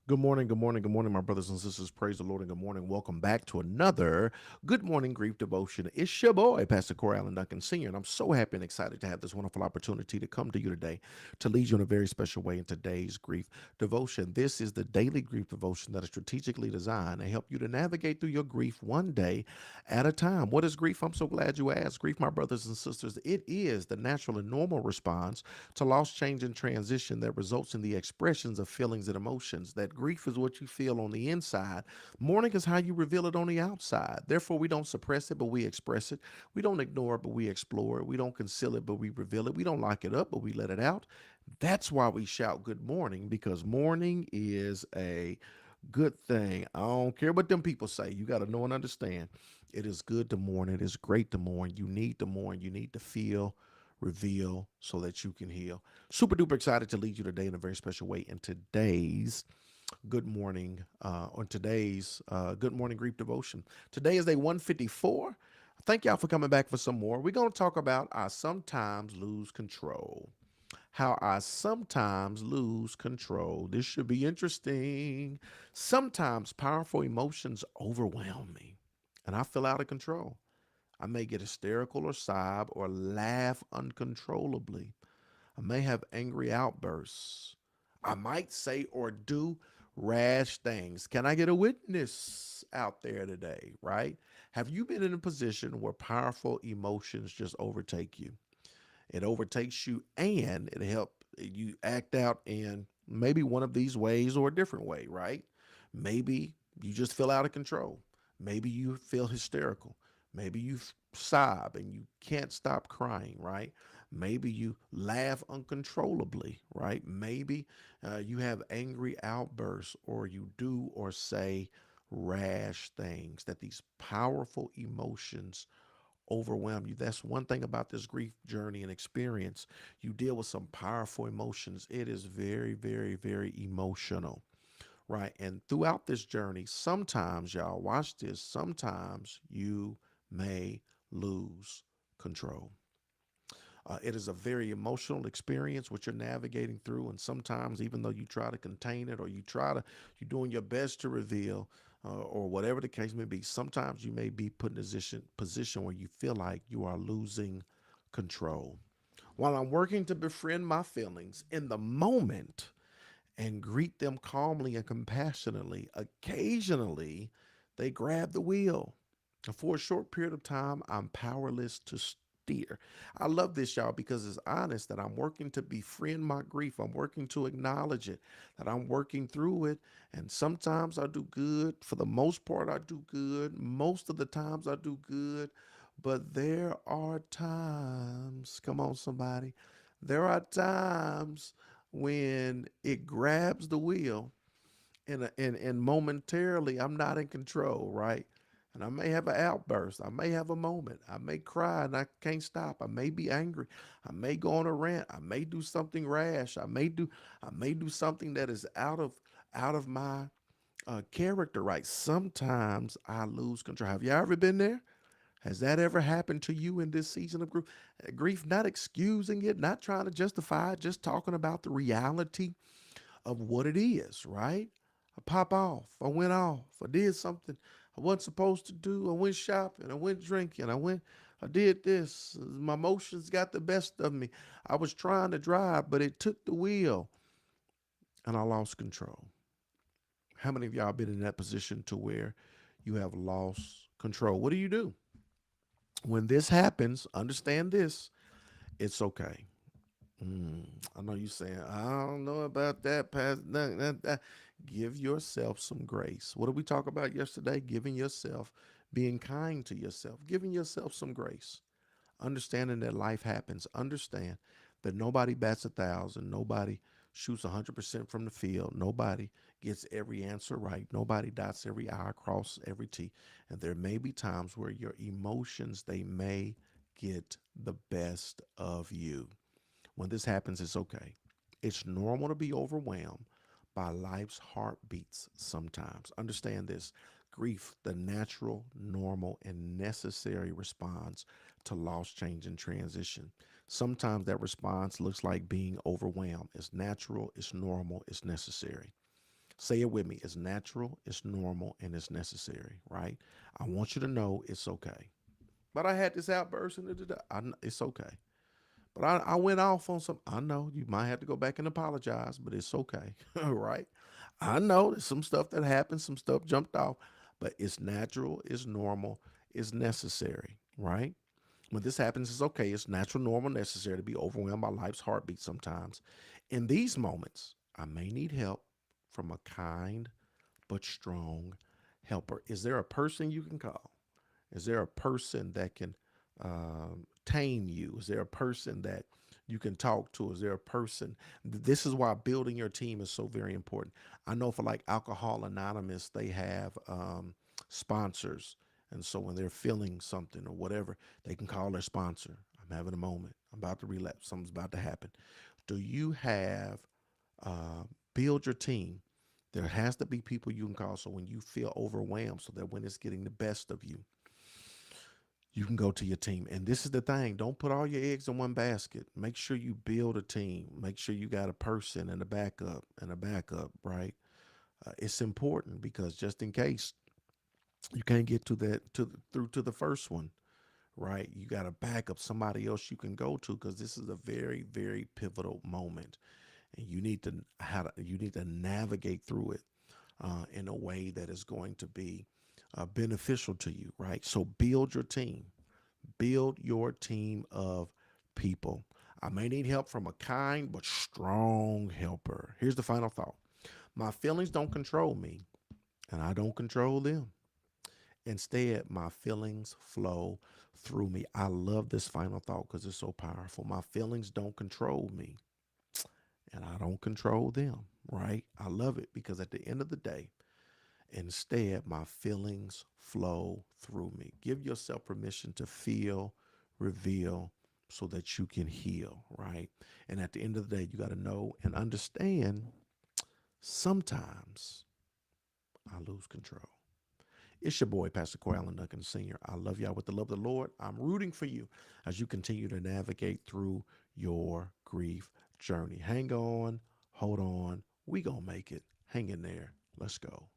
good morning, my brothers and sisters. Praise the Lord and good morning. Welcome back to another Good Morning Grief Devotion. It's your boy, Pastor Corey Allen Duncan Sr., and I'm so happy and excited to have this wonderful opportunity to come to you today to lead you in a very special way in today's grief devotion. This is the daily grief devotion that is strategically designed to help you to navigate through your grief one day at a time. What is grief? I'm so glad you asked. Grief, my brothers and sisters, it is the natural and normal response to loss, change, and transition that results in the expressions of feelings and emotions. That grief is what you feel on the inside. Mourning is how you reveal it on the outside. Therefore, we don't suppress it, but we express it. We don't ignore it, but we explore it. We don't conceal it, but we reveal it. We don't lock it up, but we let it out. That's why we shout good morning, because mourning is a good thing. I don't care what them people say. You got to know and understand. It is good to mourn. It is great to mourn. You need to mourn. You need to feel, reveal so that you can heal. Super duper excited to lead you today in a very special way in today's good morning, on today's good morning grief devotion. Today is day 154. Thank y'all for coming back for some more. We're going to talk about I sometimes lose control. How I sometimes lose control. This should be interesting. Sometimes powerful emotions overwhelm me and I feel out of control. I may get hysterical or sob or laugh uncontrollably. I may have angry outbursts. I might say or do rash things. Can I get a witness out there today, right? Have you been in a position where powerful emotions just overtake you? It overtakes you and it helps you act out in maybe one of these ways or a different way, right? Maybe you just feel out of control. Maybe you feel hysterical. Maybe you sob and you can't stop crying, right? Maybe you laugh uncontrollably, right? Maybe you have angry outbursts or you do or say rash things, that these powerful emotions overwhelm you. That's one thing about this grief journey and experience. You deal with some powerful emotions. It is very, very, very emotional, right? And throughout this journey, sometimes, y'all, watch this, sometimes you may lose control. It is a very emotional experience which you're navigating through, and sometimes, even though you try to contain it or you're doing your best to reveal, or whatever the case may be, sometimes you may be put in a position where you feel like you are losing control. While I'm working to befriend my feelings in the moment and greet them calmly and compassionately, occasionally they grab the wheel. And for a short period of time, I'm powerless to steer. I love this, y'all, because it's honest that I'm working to befriend my grief. I'm working to acknowledge it, that I'm working through it. And sometimes I do good. For the most part, I do good. Most of the times, I do good. But there are times, come on, somebody, there are times when it grabs the wheel and momentarily I'm not in control, right? And I may have an outburst. I may have a moment. I may cry and I can't stop. I may be angry. I may go on a rant. I may do something rash. I may do something that is out of my character, right? Sometimes I lose control. Have you ever been there? Has that ever happened to you in this season of grief? Grief, not excusing it, not trying to justify it, just talking about the reality of what it is, right? I pop off. I went off. I did something I wasn't supposed to do. I went shopping. I went drinking. I did this. My emotions got the best of me. I was trying to drive, but it took the wheel and I lost control. How many of y'all been in that position to where you have lost control? What do you do? When this happens, understand this. It's okay. Mm, I know you saying, I don't know about that, Pastor. Give yourself some grace. What did we talk about yesterday? Giving yourself, being kind to yourself, giving yourself some grace. Understanding that life happens. Understand that nobody bats 1,000. Nobody shoots 100% from the field. Nobody gets every answer right. Nobody dots every I, cross every T. And there may be times where your emotions, they may get the best of you. When this happens, it's okay. It's normal to be overwhelmed by life's heartbeats sometimes. Understand this: grief, the natural, normal, and necessary response to loss, change, and transition. Sometimes that response looks like being overwhelmed. It's natural, it's normal, it's necessary. Say it with me. It's natural, it's normal, and it's necessary, right? I want you to know it's okay. But I had this outburst and it's okay. But I went off on some. I know you might have to go back and apologize, but it's okay. All right. I know there's some stuff that happened, some stuff jumped off, but it's natural, it's normal, it's necessary, right? When this happens, it's okay. It's natural, normal, necessary to be overwhelmed by life's heartbeat sometimes. In these moments, I may need help from a kind but strong helper. Is there a person you can call? Is there a person that can tame you? Is there a person that you can talk to? Is there a person? This is why building your team is so very important. I know for like Alcohol Anonymous, they have sponsors. And so when they're feeling something or whatever, they can call their sponsor. I'm having a moment. I'm about to relapse. Something's about to happen. Do you have uh, build your team? There has to be people you can call so when you feel overwhelmed, so that when it's getting the best of you can go to your team. And this is the thing, don't put all your eggs in one basket. Make sure you build a team. Make sure you got a person and a backup, right? It's important because just in case you can't get to that through to the first one, right? You got a backup, somebody else you can go to, because this is a very, very pivotal moment, and you need to navigate through it in a way that is going to be beneficial to you, right? So build your team. Build your team of people. I may need help from a kind but strong helper. Here's the final thought. My feelings don't control me, and I don't control them. Instead, my feelings flow through me. I love this final thought because it's so powerful. My feelings don't control me, and I don't control them, right? I love it because at the end of the day, instead, my feelings flow through me. Give yourself permission to feel, reveal, so that you can heal, right? And at the end of the day, you got to know and understand sometimes I lose control. It's your boy, Pastor Corey Allen Duncan Sr. I love y'all with the love of the Lord. I'm rooting for you as you continue to navigate through your grief journey. Hang on, hold on. We gonna make it. Hang in there. Let's go.